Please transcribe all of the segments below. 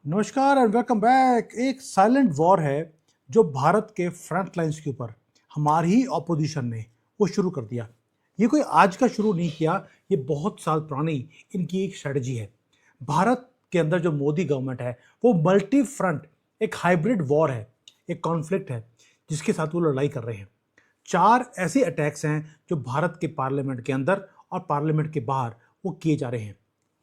नमस्कार and welcome back. एक silent war है जो भारत के फ्रंट लाइंस के ऊपर हमारी ही ऑपोजिशन ने वो शुरू कर दिया। ये कोई आज का शुरू नहीं किया, ये बहुत साल पुरानी इनकी एक स्ट्रेटजी है। भारत के अंदर जो मोदी गवर्नमेंट है वो मल्टी फ्रंट एक हाइब्रिड वॉर है, एक कॉन्फ्लिक्ट है जिसके साथ वो लड़ाई कर रहे हैं। 4 ऐसे अटैक्स हैं जो भारत के पार्लियामेंट के अंदर और पार्लियामेंट के बाहर वो किए जा रहे हैं।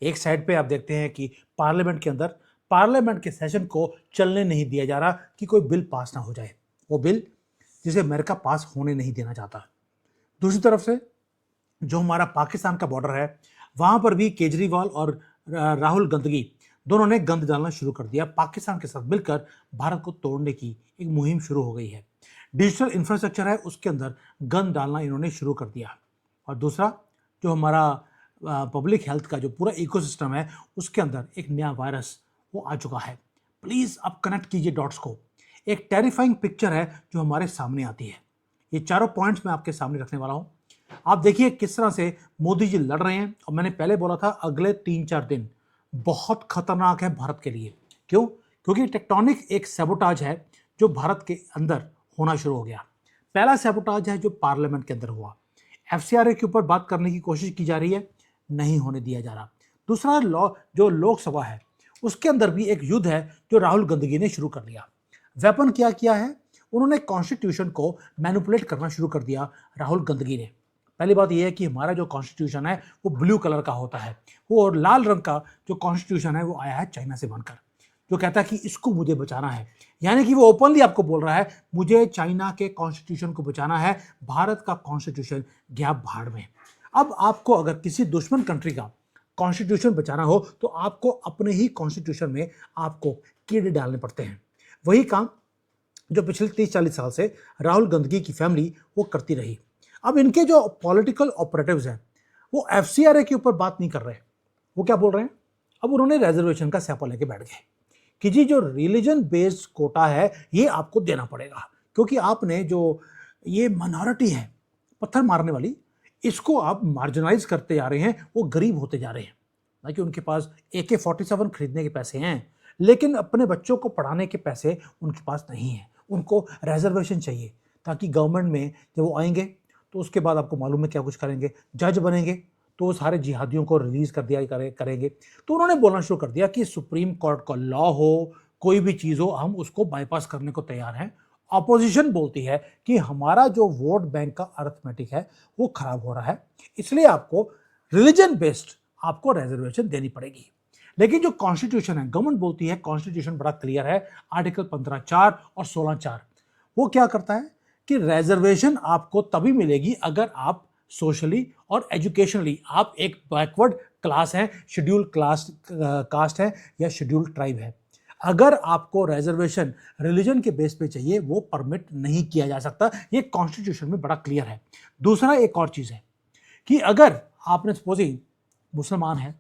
एक साइड पे आप देखते हैं कि पार्लियामेंट के अंदर पार्लियामेंट के सेशन को चलने नहीं दिया जा रहा कि कोई बिल पास ना हो जाए, वो बिल जिसे अमेरिका पास होने नहीं देना चाहता। दूसरी तरफ से जो हमारा पाकिस्तान का बॉर्डर है वहां पर भी केजरीवाल और राहुल गंदगी दोनों ने गंद डालना शुरू कर दिया। पाकिस्तान के साथ मिलकर भारत को तोड़ने की एक मुहिम शुरू हो गई है। डिजिटल इंफ्रास्ट्रक्चर है उसके अंदर गंद डालना इन्होंने शुरू कर दिया। और दूसरा जो हमारा पब्लिक हेल्थ का जो पूरा इकोसिस्टम है उसके अंदर एक नया वायरस वो आ चुका है। प्लीज आप कनेक्ट कीजिए डॉट्स को। एक टेरिफाइंग पिक्चर है जो हमारे सामने आती है। ये चारों पॉइंट्स मैं आपके सामने रखने वाला हूं। आप देखिए किस तरह से मोदी जी लड़ रहे हैं। और मैंने पहले बोला था अगले 3-4 दिन बहुत खतरनाक है भारत के लिए। क्यों? क्योंकि टेक्टोनिक एक सैबोटाज है जो भारत के अंदर होना शुरू हो गया। पहला सैबोटाज है जो पार्लियामेंट के अंदर हुआ। एफसीआरए के ऊपर बात करने की कोशिश की जा रही है, नहीं होने दिया जा रहा। दूसरा लॉ जो लोकसभा है उसके अंदर भी एक युद्ध है जो राहुल गंदगी ने शुरू कर लिया। वेपन क्या किया है? उन्होंने कॉन्स्टिट्यूशन को मैनिपुलेट करना शुरू कर दिया राहुल गंदगी ने। पहली बात यह है कि हमारा जो कॉन्स्टिट्यूशन है वो ब्लू कलर का होता है, वो और लाल रंग का जो कॉन्स्टिट्यूशन है वो आया है चाइना से बनकर, जो कहता है कि इसको मुझे बचाना है। यानी कि वो ओपनली आपको बोल रहा है मुझे चाइना के कॉन्स्टिट्यूशन को बचाना है, भारत का कॉन्स्टिट्यूशन गया भाड़ में। अब आपको अगर किसी दुश्मन कंट्री का कॉन्स्टिट्यूशन बचाना हो तो आपको अपने ही कॉन्स्टिट्यूशन में आपको कीड़े डालने पड़ते हैं। वही काम जो पिछले 30-40 साल से राहुल गंदगी की फैमिली वो करती रही। अब इनके जो पॉलिटिकल ऑपरेटिव्स हैं वो एफसीआरए के ऊपर बात नहीं कर रहे। वो क्या बोल रहे हैं? अब उन्होंने रिजर्वेशन का स्यापा लेके बैठ गए कि जी जो रिलीजन बेस्ड कोटा है ये आपको देना पड़ेगा, क्योंकि आपने जो ये माइनॉरिटी है पत्थर मारने वाली, इसको आप मार्जिनाइज करते जा रहे हैं, वो गरीब होते जा रहे हैं। ना कि उनके पास AK-47 खरीदने के पैसे हैं, लेकिन अपने बच्चों को पढ़ाने के पैसे उनके पास नहीं है। उनको रिजर्वेशन चाहिए ताकि गवर्नमेंट में जब वो आएंगे तो उसके बाद आपको मालूम है क्या कुछ करेंगे। जज बनेंगे तो वो सारे जिहादियों को रिलीज कर दिया करेंगे। तो उन्होंने बोलना शुरू कर दिया कि सुप्रीम कोर्ट का लॉ हो, कोई भी चीज़ हो, हम उसको बाईपास करने को तैयार हैं। ऑपोजिशन बोलती है कि हमारा जो वोट बैंक का अर्थमेटिक है वो खराब हो रहा है, इसलिए आपको रिलीजन बेस्ड आपको रिजर्वेशन देनी पड़ेगी। लेकिन जो कॉन्स्टिट्यूशन है, गवर्नमेंट बोलती है कॉन्स्टिट्यूशन बड़ा क्लियर है, आर्टिकल 15(4) और 16(4) वो क्या करता है कि रिजर्वेशन आपको तभी मिलेगी अगर आप सोशली और एजुकेशनली आप एक बैकवर्ड क्लास है, शेड्यूल क्लास कास्ट है या शेड्यूल ट्राइब है। अगर आपको रिजर्वेशन रिलीजन के बेस पे चाहिए वो परमिट नहीं किया जा सकता। ये कॉन्स्टिट्यूशन में बड़ा क्लियर है। दूसरा एक और चीज है कि अगर आपने सपोजिंग मुसलमान है,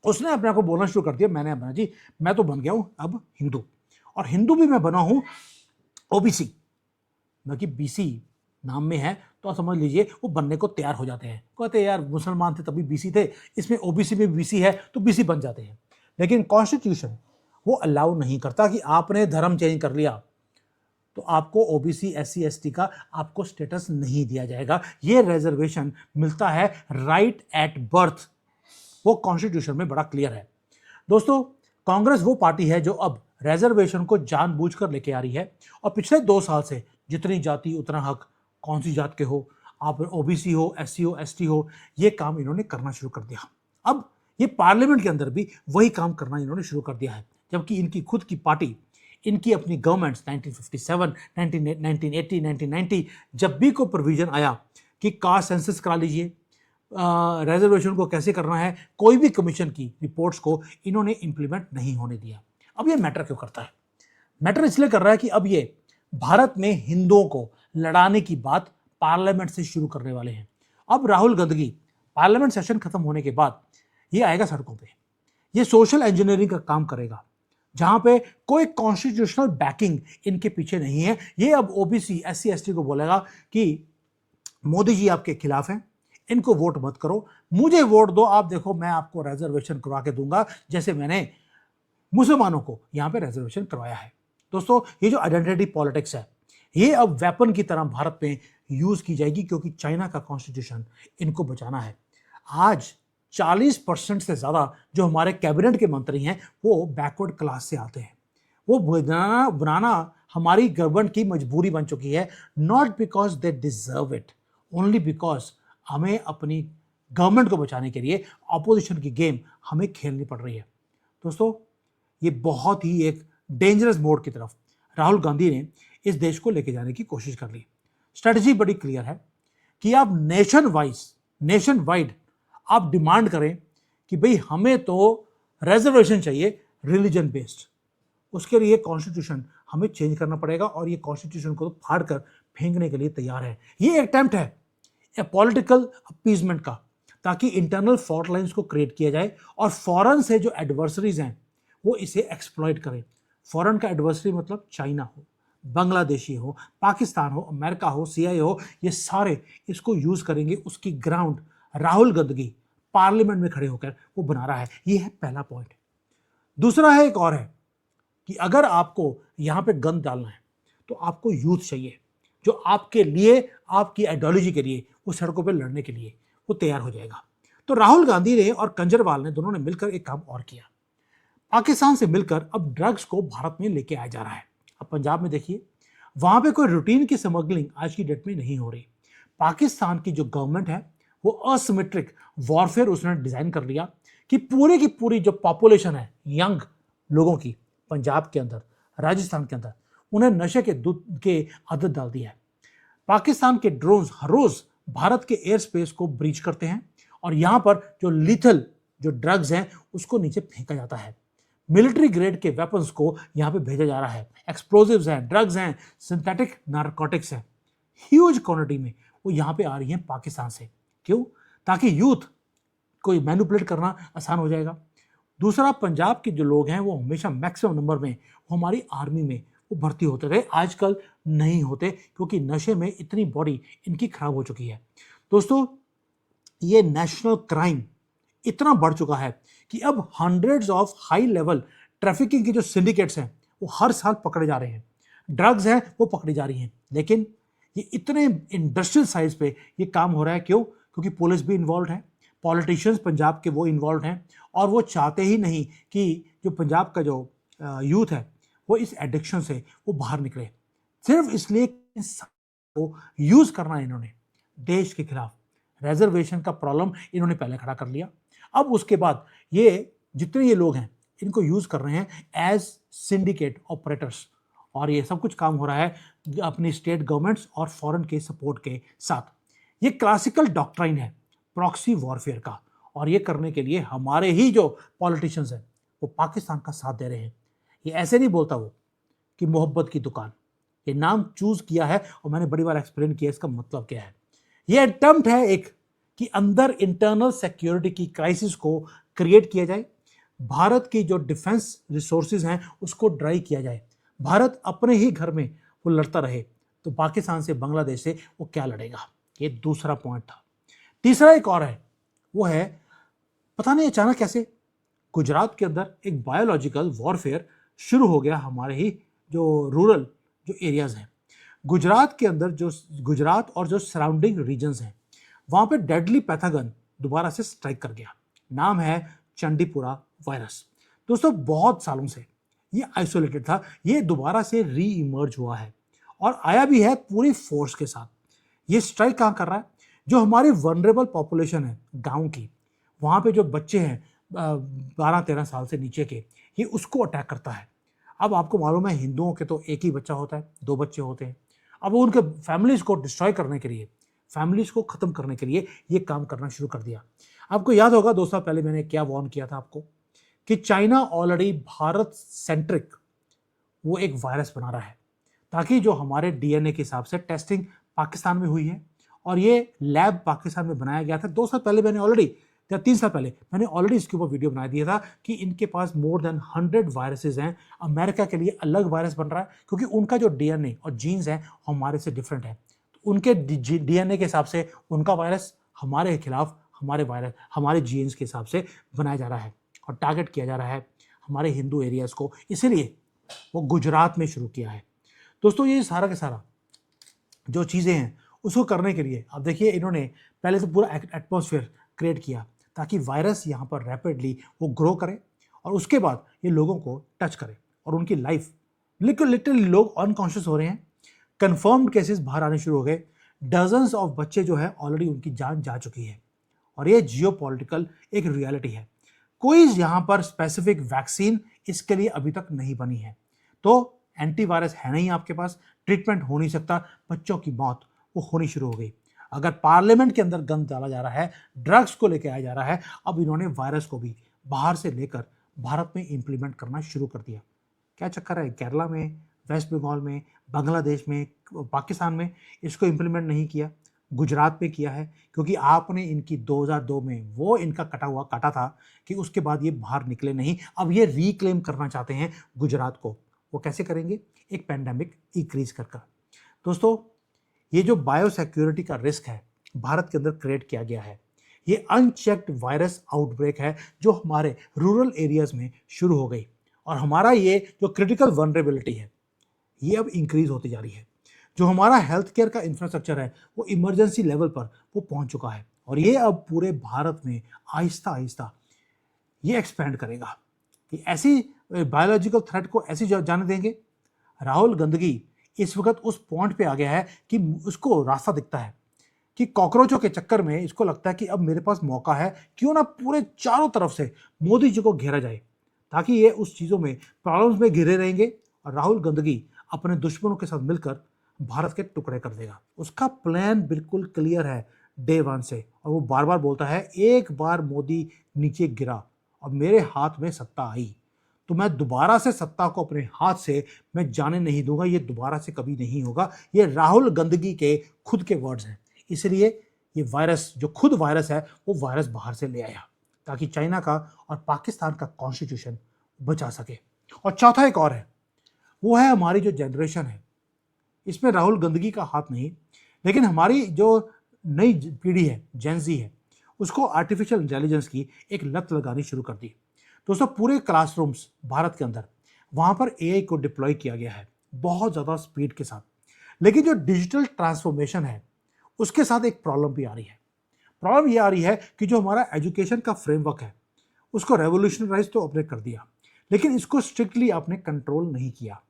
उसने अपने आप को बोलना शुरू कर दिया मैंने बना जी, मैं तो बन गया हूं अब हिंदू, और हिंदू भी मैं बना हूं ओबीसी, बाकी बीसी नाम में है तो आप समझ लीजिए वो बनने को तैयार हो जाते हैं। कहते हैं यार मुसलमान थे तभी बीसी थे, इसमें ओबीसी में बीसी है तो बीसी बन जाते हैं। लेकिन कॉन्स्टिट्यूशन वो अलाउ नहीं करता कि आपने धर्म चेंज कर लिया तो आपको ओबीसी SC ST का आपको स्टेटस नहीं दिया जाएगा। ये रिजर्वेशन मिलता है राइट एट बर्थ, वो कॉन्स्टिट्यूशन में बड़ा क्लियर है। दोस्तों, कांग्रेस वो पार्टी है जो अब रिजर्वेशन को जानबूझकर लेके आ रही है, और पिछले 2 साल से जितनी जाति उतना हक, कौन सी जात के हो, आप ओबीसी हो, SC हो, ST हो, ये काम इन्होंने करना शुरू कर दिया। अब ये पार्लियामेंट के अंदर भी वही काम करना इन्होंने शुरू कर दिया है, जबकि इनकी खुद की पार्टी, इनकी अपनी गवर्नमेंट्स 1957, 1980, 1990 जब भी कोई प्रोविजन आया कि कास्ट सेंसस करा लीजिए, रिजर्वेशन को कैसे करना है, कोई भी कमीशन की रिपोर्ट्स को इन्होंने इंप्लीमेंट नहीं होने दिया। अब ये मैटर क्यों करता है? मैटर इसलिए कर रहा है कि अब ये भारत में हिंदुओं को लड़ाने की बात पार्लियामेंट से शुरू करने वाले हैं। अब राहुल गंदगी पार्लियामेंट सेशन खत्म होने के बाद ये आएगा सड़कों पे, ये सोशल इंजीनियरिंग का काम करेगा, जहां पे कोई कॉन्स्टिट्यूशनल बैकिंग इनके पीछे नहीं है। ये अब ओबीसी SC ST को बोलेगा कि मोदी जी आपके खिलाफ हैं, इनको वोट मत करो, मुझे वोट दो, आप देखो मैं आपको रिजर्वेशन करवा के दूंगा, जैसे मैंने मुसलमानों को यहाँ पे रिजर्वेशन करवाया है। दोस्तों, ये जो आइडेंटिटी पॉलिटिक्स है, ये अब वेपन की तरह भारत में यूज की जाएगी, क्योंकि चाइना का कॉन्स्टिट्यूशन इनको बचाना है। आज 40% से ज्यादा जो हमारे कैबिनेट के मंत्री हैं वो बैकवर्ड क्लास से आते हैं। वो बनाना हमारी गवर्नमेंट की मजबूरी बन चुकी है, not because they deserve it, only because हमें अपनी गवर्नमेंट को बचाने के लिए ऑपोजिशन की गेम हमें खेलनी पड़ रही है। दोस्तों, ये बहुत ही एक डेंजरस मोड की तरफ राहुल गांधी ने इस देश को लेके जाने की कोशिश कर ली। स्ट्रेटजी बड़ी क्लियर है कि आप नेशन वाइड आप डिमांड करें कि भाई हमें तो रिजर्वेशन चाहिए रिलीजन बेस्ड। उसके लिए कॉन्स्टिट्यूशन हमें चेंज करना पड़ेगा, और ये कॉन्स्टिट्यूशन को तो फाड़ कर फेंकने के लिए तैयार है। ये अटेम्प्ट है पॉलिटिकल अपीजमेंट का, ताकि इंटरनल फॉल्ट लाइंस को क्रिएट किया जाए और फॉरेन से जो एडवर्सरीज हैं वो इसे एक्सप्लॉइट करें। फॉरेन का एडवर्सरी मतलब चाइना हो, बांग्लादेशी हो, पाकिस्तान हो, अमेरिका हो, सीआईए हो, ये सारे इसको यूज करेंगे। उसकी ग्राउंड राहुल गांधी पार्लियामेंट में खड़े होकर वो बना रहा है। ये है पहला पॉइंट। दूसरा है, एक और है कि अगर आपको यहां पे गन डालना है तो आपको यूथ चाहिए जो आपके लिए, आपकी आइडियोलॉजी के लिए, वो सड़कों पे लड़ने के लिए वो तैयार हो जाएगा। तो राहुल गांधी ने और कंजरवाल ने दोनों ने मिलकर एक काम और किया। पाकिस्तान से मिलकर अब ड्रग्स को भारत में लेके आया जा रहा है। अब पंजाब में देखिए, वहां पे कोई रूटीन की स्मगलिंग आज की डेट में नहीं हो रही। पाकिस्तान की जो गवर्नमेंट है वो असिमेट्रिक वॉरफेयर उसने डिजाइन कर लिया कि पूरी की पूरी जो पॉपुलेशन है यंग लोगों की पंजाब के अंदर, राजस्थान के अंदर, उन्हें नशे के दूध के आदत डाल दी है। पाकिस्तान के ड्रोन्स हर रोज भारत के एयर स्पेस को ब्रीच करते हैं और यहां पर जो लीथल जो ड्रग्स हैं उसको नीचे फेंका जाता है। मिलिट्री ग्रेड के वेपन्स को यहां पे भेजा जा रहा है। एक्सप्लोजिव्स हैं, ड्रग्स हैं, सिंथेटिक नारकोटिक्स हैं, ह्यूज क्वांटिटी में वो यहां पे आ रही हैं पाकिस्तान से। क्यों? ताकि यूथ को मैनिपुलेट करना आसान हो जाएगा। दूसरा, पंजाब के जो लोग हैं वो हमेशा मैक्सिमम नंबर में वो हमारी आर्मी में वो भर्ती होते रहे, आजकल नहीं होते, क्योंकि नशे में इतनी बॉडी इनकी खराब हो चुकी है। दोस्तों, ये नेशनल क्राइम इतना बढ़ चुका है कि अब hundreds of high level trafficking की जो सिंडिकेट्स हैं वो हर साल पकड़े जा रहे हैं। ड्रग्स हैं वो पकड़ी जा रही हैं, लेकिन ये इतने इंडस्ट्रियल साइज पे ये काम हो रहा है। क्यों? क्योंकि पुलिस भी इन्वॉल्व है, पॉलिटिशियंस पंजाब के वो इन्वॉल्व हैं, और वो चाहते ही नहीं कि जो पंजाब का जो यूथ है वो इस एडिक्शन से वो बाहर निकले। सिर्फ इसलिए को यूज करना इन्होंने देश के खिलाफ। रिजर्वेशन का प्रॉब्लम इन्होंने पहले खड़ा कर लिया, अब उसके बाद ये जितने ये लोग हैं इनको यूज कर रहे हैं एज सिंडिकेट ऑपरेटर्स, और ये सब कुछ काम हो रहा है अपनी स्टेट गवर्नमेंट्स और फॉरेन के सपोर्ट के साथ। ये क्लासिकल डॉक्ट्राइन है प्रॉक्सी वॉरफेयर का, और ये करने के लिए हमारे ही जो पॉलिटिशियंस हैं वो पाकिस्तान का साथ दे रहे हैं। ये ऐसे नहीं बोलता वो कि मोहब्बत की दुकान, ये नाम चूज किया है और मैंने बड़ी बार एक्सप्लेन किया इसका मतलब क्या है। ये अटेम्प्ट है एक कि अंदर इंटरनल सिक्योरिटी की क्राइसिस को क्रिएट किया जाए, भारत की जो डिफेंस रिसोर्सेज हैं उसको ड्राई किया जाए, भारत अपने ही घर में वो लड़ता रहे, तो पाकिस्तान से, बांग्लादेश से वो क्या लड़ेगा। ये दूसरा पॉइंट था। तीसरा एक और है, वो है पता नहीं अचानक कैसे गुजरात के अंदर एक बायोलॉजिकल वॉरफेयर शुरू हो गया। हमारे ही जो रूरल जो एरियाज हैं गुजरात के अंदर, जो गुजरात और जो सराउंडिंग रीजन्स हैं, वहाँ पे डेडली पैथोजन दोबारा से स्ट्राइक कर गया। नाम है चंडीपुरा वायरस। दोस्तों, बहुत सालों से ये आइसोलेटेड था, ये दोबारा से री इमर्ज हुआ है और आया भी है पूरी फोर्स के साथ। ये स्ट्राइक कहाँ कर रहा है? जो हमारी वनरेबल पॉपुलेशन है गांव की, वहाँ पे जो बच्चे हैं 12-13 साल से नीचे के, ये उसको अटैक करता है। अब आपको मालूम है हिंदुओं के तो एक ही बच्चा होता है, 2 बच्चे होते हैं। अब उनके फैमिलीज को डिस्ट्रॉय करने के लिए, फैमिलीज को ख़त्म करने के लिए ये काम करना शुरू कर दिया। आपको याद होगा 2 साल पहले मैंने क्या वार्न किया था आपको कि चाइना ऑलरेडी भारत सेंट्रिक वो एक वायरस बना रहा है, ताकि जो हमारे डीएनए के हिसाब से टेस्टिंग पाकिस्तान में हुई है और ये लैब पाकिस्तान में बनाया गया था। 2 साल पहले मैंने ऑलरेडी, या 3 साल पहले मैंने ऑलरेडी इसके ऊपर वीडियो बना दिया था कि इनके पास मोर देन 100 वायरसेस हैं। अमेरिका के लिए अलग वायरस बन रहा है क्योंकि उनका जो डीएनए और जीन्स हैं हमारे से डिफरेंट है। तो उनके डीएनए के हिसाब से उनका वायरस हमारे खिलाफ, हमारे वायरस हमारे जीन्स के हिसाब से बनाया जा रहा है और टारगेट किया जा रहा है हमारे हिंदू एरियाज़ को, इसीलिए वो गुजरात में शुरू किया है। दोस्तों ये सारा का सारा जो चीज़ें हैं उसको करने के लिए आप देखिए इन्होंने पहले तो पूरा एटमॉस्फेयर क्रिएट किया ताकि वायरस यहाँ पर रैपिडली वो ग्रो करे और उसके बाद ये लोगों को टच करे और उनकी लाइफ लिटरली लोग अनकॉन्शियस हो रहे हैं। कंफर्म्ड केसेस बाहर आने शुरू हो गए, डजन्स ऑफ बच्चे जो है ऑलरेडी उनकी जान जा चुकी है और ये जियोपॉलिटिकल एक रियलिटी है। कोई यहाँ पर स्पेसिफिक वैक्सीन इसके लिए अभी तक नहीं बनी है, तो एंटीवायरस है नहीं आपके पास, ट्रीटमेंट हो नहीं सकता, बच्चों की मौत वो होनी शुरू हो गई। अगर पार्लियामेंट के अंदर गंद डाला जा रहा है, ड्रग्स को लेकर आया जा रहा है, अब इन्होंने वायरस को भी बाहर से लेकर भारत में इंप्लीमेंट करना शुरू कर दिया। क्या चक्कर है? केरला में, वेस्ट बंगाल में, बांग्लादेश में, पाकिस्तान में इसको इंप्लीमेंट नहीं किया, गुजरात में किया है क्योंकि आपने इनकी 2002 में वो इनका कटा हुआ काटा था कि उसके बाद ये बाहर निकले नहीं। अब ये रिक्लेम करना चाहते हैं गुजरात को। वो कैसे करेंगे? एक पैंडेमिक इंक्रीज कर। दोस्तों ये जो बायोसिक्योरिटी का रिस्क है भारत के अंदर क्रिएट किया गया है, ये अनचेक्ड वायरस आउटब्रेक है जो हमारे रूरल एरियाज में शुरू हो गई और हमारा ये जो क्रिटिकल वनरेबिलिटी है ये अब इंक्रीज होती जा रही है। जो हमारा हेल्थ केयर का इंफ्रास्ट्रक्चर है वो इमरजेंसी लेवल पर वो पहुंच चुका है और ये अब पूरे भारत में आहिस्ता आहिस्ता ये एक्सपेंड करेगा कि ऐसी बायोलॉजिकल थ्रेट को ऐसी जाने देंगे। राहुल गंदगी इस वक्त उस पॉइंट पे आ गया है कि उसको रास्ता दिखता है कि कॉकरोचों के चक्कर में इसको लगता है कि अब मेरे पास मौका है, क्यों ना पूरे चारों तरफ से मोदी जी को घेरा जाए ताकि ये उस चीज़ों में प्रॉब्लम्स में घिरे रहेंगे और राहुल गंदगी अपने दुश्मनों के साथ मिलकर भारत के टुकड़े कर देगा। उसका प्लान बिल्कुल क्लियर है डे वन से और वो बार बार बोलता है एक बार मोदी नीचे गिरा और मेरे हाथ में सत्ता आई तो मैं दोबारा से सत्ता को अपने हाथ से मैं जाने नहीं दूंगा, ये दोबारा से कभी नहीं होगा। ये राहुल गंदगी के खुद के वर्ड्स हैं। इसलिए ये वायरस जो खुद वायरस है वो वायरस बाहर से ले आया ताकि चाइना का और पाकिस्तान का कॉन्स्टिट्यूशन बचा सके। और चौथा एक और है, वो है हमारी जो जनरेशन है, इसमें राहुल गंदगी का हाथ नहीं, लेकिन हमारी जो नई पीढ़ी है, जेनजी है, उसको आर्टिफिशियल इंटेलिजेंस की एक लत लगानी शुरू कर दी। दोस्तों पूरे क्लासरूम्स भारत के अंदर वहाँ पर एआई को डिप्लॉय किया गया है बहुत ज़्यादा स्पीड के साथ, लेकिन जो डिजिटल ट्रांसफॉर्मेशन है उसके साथ एक प्रॉब्लम भी आ रही है। प्रॉब्लम ये आ रही है कि जो हमारा एजुकेशन का फ्रेमवर्क है उसको रेवोल्यूशनराइज तो आपने कर दिया, लेकिन इसको स्ट्रिक्टली आपने कंट्रोल नहीं किया,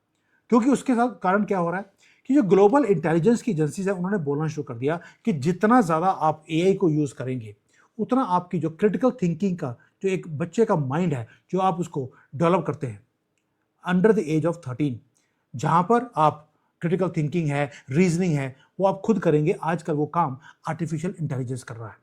क्योंकि उसके साथ कारण क्या हो रहा है कि जो ग्लोबल इंटेलिजेंस की एजेंसीज है उन्होंने बोलना शुरू कर दिया कि जितना ज़्यादा आप एआई को यूज़ करेंगे उतना आपकी जो क्रिटिकल थिंकिंग का जो एक बच्चे का माइंड है जो आप उसको डेवलप करते हैं अंडर द एज ऑफ 13, जहाँ पर आप क्रिटिकल थिंकिंग है, रीजनिंग है, वो आप खुद करेंगे। आजकल वो काम आर्टिफिशियल इंटेलिजेंस कर रहा है।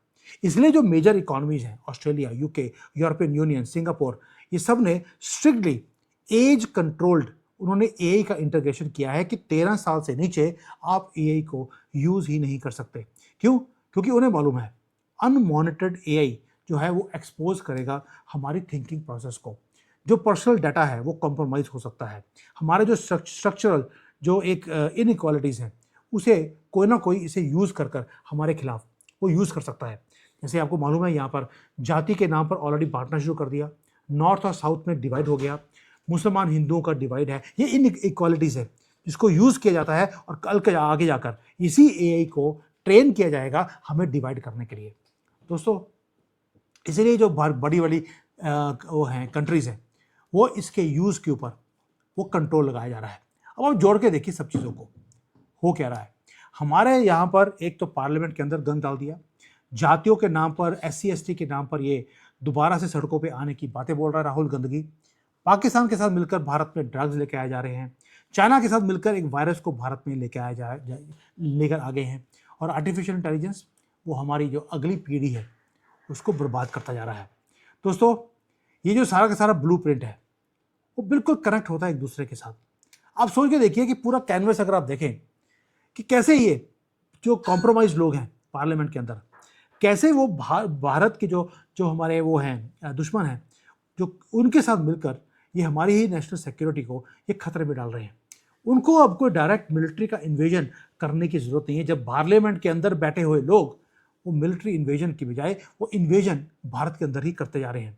इसलिए जो मेजर इकोनॉमीज हैं, Australia, UK, European union, Singapore, ये सब ने स्ट्रिक्टली एज कंट्रोल्ड उन्होंने एआई का इंटीग्रेशन किया है कि 13 साल से नीचे आप एआई को यूज़ ही नहीं कर सकते। क्यों? क्योंकि उन्हें मालूम है अनमॉनिटर्ड एआई जो है वो एक्सपोज करेगा हमारी थिंकिंग प्रोसेस को, जो पर्सनल डाटा है वो कॉम्प्रोमाइज़ हो सकता है, हमारे जो स्ट्रक्चरल जो एक इनइक्वालिटीज़ हैं उसे कोई ना कोई इसे यूज़ कर कर हमारे खिलाफ वो यूज़ कर सकता है। जैसे आपको मालूम है यहाँ पर जाति के नाम पर ऑलरेडी बांटना शुरू कर दिया, नॉर्थ और साउथ में डिवाइड हो गया, मुसलमान हिंदुओं का डिवाइड है, ये इनइक्वालिटीज़ है जिसको यूज़ किया जाता है और कल के आगे जाकर इसी एआई को ट्रेन किया जाएगा हमें डिवाइड करने के लिए। दोस्तों इसीलिए जो बड़ी बड़ी वो हैं कंट्रीज़ हैं वो इसके यूज़ के ऊपर वो कंट्रोल लगाया जा रहा है। अब आप जोड़ के देखिए सब चीज़ों को, हो क्या रहा है। हमारे यहाँ पर एक तो पार्लियामेंट के अंदर गन डाल दिया, जातियों के नाम पर, SC ST के नाम पर ये दोबारा से सड़कों पे आने की बातें बोल रहा है राहुल गंदगी। पाकिस्तान के साथ मिलकर भारत में ड्रग्स लेके आए जा रहे हैं, चाइना के साथ मिलकर एक वायरस को भारत में लेकर आ गए हैं और आर्टिफिशियल इंटेलिजेंस वो हमारी जो अगली पीढ़ी है उसको बर्बाद करता जा रहा है। दोस्तों ये जो सारा का सारा ब्लूप्रिंट है वो बिल्कुल कनेक्ट होता है एक दूसरे के साथ। आप सोच के देखिए कि पूरा कैनवस अगर आप देखें कि कैसे ये जो कॉम्प्रोमाइज लोग हैं पार्लियामेंट के अंदर, कैसे वो भारत के जो जो हमारे वो हैं दुश्मन हैं, जो उनके साथ मिलकर ये हमारी ही नेशनल सिक्योरिटी को ये खतरे में डाल रहे हैं। उनको अब कोई डायरेक्ट मिलिट्री का इन्वेजन करने की ज़रूरत नहीं है। जब पार्लियामेंट के अंदर बैठे हुए लोग वो मिलिट्री इन्वेजन की बजाय वो इन्वेजन भारत के अंदर ही करते जा रहे हैं,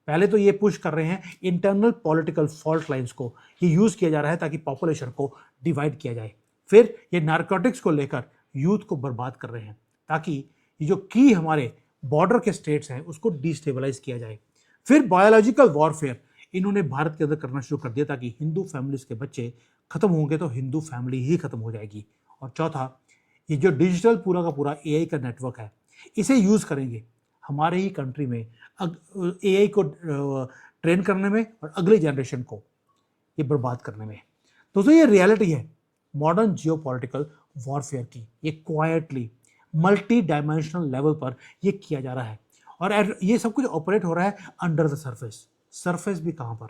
पहले तो ये पुश कर रहे हैं इंटरनल पॉलिटिकल फॉल्ट लाइंस को, ये यूज किया जा रहा है ताकि पॉपुलेशन को डिवाइड किया जाए। फिर ये नारकोटिक्स को लेकर यूथ को बर्बाद कर रहे हैं ताकि ये जो की हमारे बॉर्डर के स्टेट्स हैं उसको डिस्टेबलाइज किया जाए। फिर बायोलॉजिकल वॉरफेयर इन्होंने भारत के अंदर करना शुरू कर दिया ताकि हिंदू फैमिलीज के बच्चे खत्म होंगे तो हिंदू फैमिली ही खत्म हो जाएगी। और चौथा, ये जो डिजिटल पूरा का पूरा एआई का नेटवर्क है, इसे यूज करेंगे हमारे ही कंट्री में एआई को ट्रेन करने में और अगली जनरेशन को ये बर्बाद करने में। दोस्तों ये रियलिटी है मॉडर्न जियोपॉलिटिकल वॉरफेयर की। ये क्वाइटली मल्टी डायमेंशनल लेवल पर ये किया जा रहा है और ये सब कुछ ऑपरेट हो रहा है अंडर द सरफेस। सरफेस भी कहाँ पर?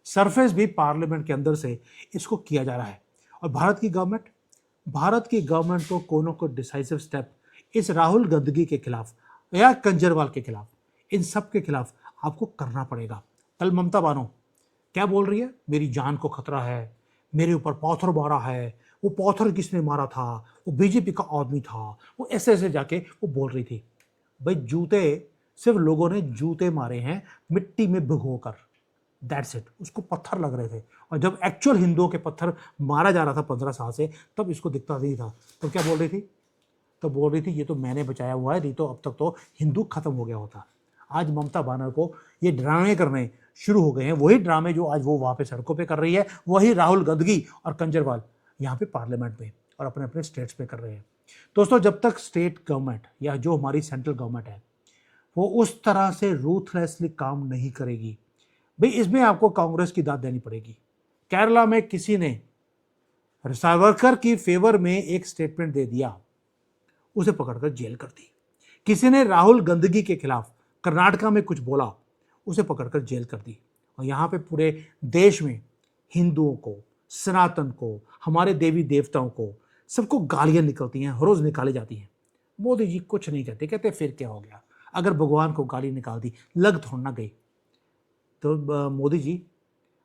सरफेस भी पार्लियामेंट के अंदर से इसको किया जा रहा है। और भारत की गवर्नमेंट को कोनो को डिसाइसिव स्टेप इस राहुल गांधी के खिलाफ या कंजरवाल के खिलाफ, इन सब के खिलाफ आपको करना पड़ेगा। कल ममता बानो क्या बोल रही है? मेरी जान को खतरा है, मेरे ऊपर पत्थर मारा है, वो पत्थर किसने मारा था, वो बीजेपी का आदमी था, वो ऐसे ऐसे जाके वो बोल रही थी। भाई जूते सिर्फ लोगों ने जूते मारे हैं मिट्टी में भिगोकर, दैट्स इट। उसको पत्थर लग रहे थे और जब एक्चुअल हिंदुओं के पत्थर मारा जा रहा था 15 साल से, तब इसको दिखता नहीं था। तो क्या बोल रही थी? तो बोल रही थी ये तो मैंने बचाया हुआ है, नहीं तो अब तक तो हिंदू खत्म हो गया होता। आज ममता बानर को ये ड्रामे करने शुरू हो गए हैं, वही ड्रामे जो आज वो वहाँ पे सड़कों पे कर रही है, वही राहुल गांधी और कंजरवाल यहाँ पे पार्लियामेंट में और अपने अपने स्टेट्स पे कर रहे हैं। दोस्तों जब तक स्टेट गवर्नमेंट या जो हमारी सेंट्रल गवर्नमेंट है वो उस तरह से रूथलेसली काम नहीं करेगी, भाई इसमें आपको कांग्रेस की दाद देनी पड़ेगी। केरला में किसी ने सावरकर की फेवर में एक स्टेटमेंट दे दिया, उसे पकड़कर जेल कर दी। किसी ने राहुल गांधी के खिलाफ कर्नाटका में कुछ बोला, उसे पकड़कर जेल कर दी। और यहाँ पे पूरे देश में हिंदुओं को, सनातन को, हमारे देवी देवताओं को, सबको गालियां निकलती हैं, हर रोज निकाली जाती हैं। मोदी जी कुछ नहीं कहते, कहते फिर क्या हो गया, अगर भगवान को गाली निकाल दी लग थोड़ा ना गई। तो मोदी जी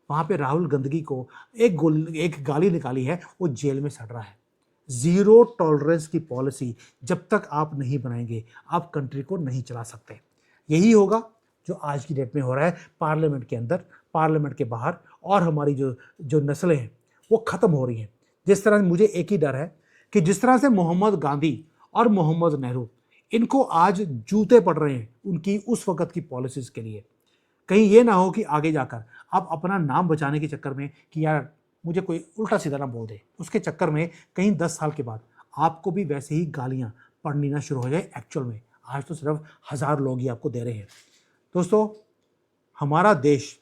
वहाँ पे राहुल गांधी को एक गाली निकाली है, वो जेल में सड़ रहा है। जीरो टॉलरेंस की पॉलिसी जब तक आप नहीं बनाएंगे आप कंट्री को नहीं चला सकते। यही होगा जो आज की डेट में हो रहा है पार्लियामेंट के अंदर, पार्लियामेंट के बाहर, और हमारी जो नस्लें हैं वो ख़त्म हो रही हैं। जिस तरह मुझे एक ही डर है कि जिस तरह से मोहम्मद गांधी और मोहम्मद नेहरू इनको आज जूते पड़ रहे हैं उनकी उस वक़्त की पॉलिसीज़ के लिए, कहीं ये ना हो कि आगे जाकर आप अपना नाम बचाने के चक्कर में कि यार मुझे कोई उल्टा सीधा ना बोल दे, उसके चक्कर में कहीं 10 साल के बाद आपको भी वैसे ही गालियाँ पड़नी ना शुरू हो जाए एक्चुअल में। आज तो सिर्फ 1000 लोग ही आपको दे रहे हैं। दोस्तों हमारा देश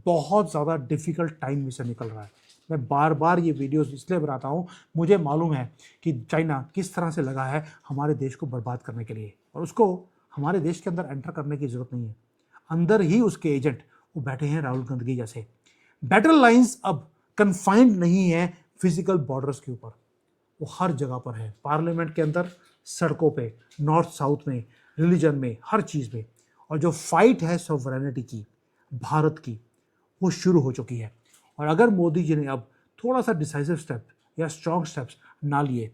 बहुत ज़्यादा डिफ़िकल्ट टाइम में से निकल रहा है। मैं बार बार ये वीडियोस इसलिए बनाता हूँ, मुझे मालूम है कि चाइना किस तरह से लगा है हमारे देश को बर्बाद करने के लिए, और उसको हमारे देश के अंदर एंटर करने की ज़रूरत नहीं है। अंदर ही उसके एजेंट वो बैठे हैं राहुल गांधी जैसे। बैटल लाइंस अब कन्फाइंड नहीं है फिजिकल बॉर्डर्स के ऊपर, वो हर जगह पर है, पार्लियामेंट के अंदर, सड़कों पे, नॉर्थ साउथ में, रिलीजन में, हर चीज़ में। और जो फाइट है सॉवरेनिटी की, भारत की, वो शुरू हो चुकी है। और अगर मोदी जी ने अब थोड़ा सा डिसाइसिव स्टेप या स्ट्रॉन्ग स्टेप्स ना लिए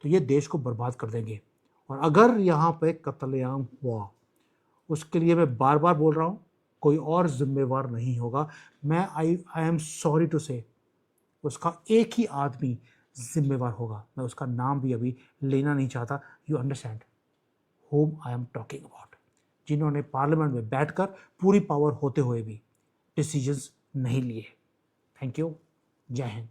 तो ये देश को बर्बाद कर देंगे। और अगर यहाँ पे कत्लेआम हुआ, उसके लिए मैं बार बार बोल रहा हूँ, कोई और जिम्मेवार नहीं होगा। मैं आई एम सॉरी टू से, उसका एक ही आदमी जिम्मेवार होगा। मैं उसका नाम भी अभी लेना नहीं चाहता। You understand home I am talking about, जिन्होंने पार्लियामेंट में बैठकर पूरी पावर होते हुए भी डिसीजंस नहीं लिए। Thank you. जय हिंद।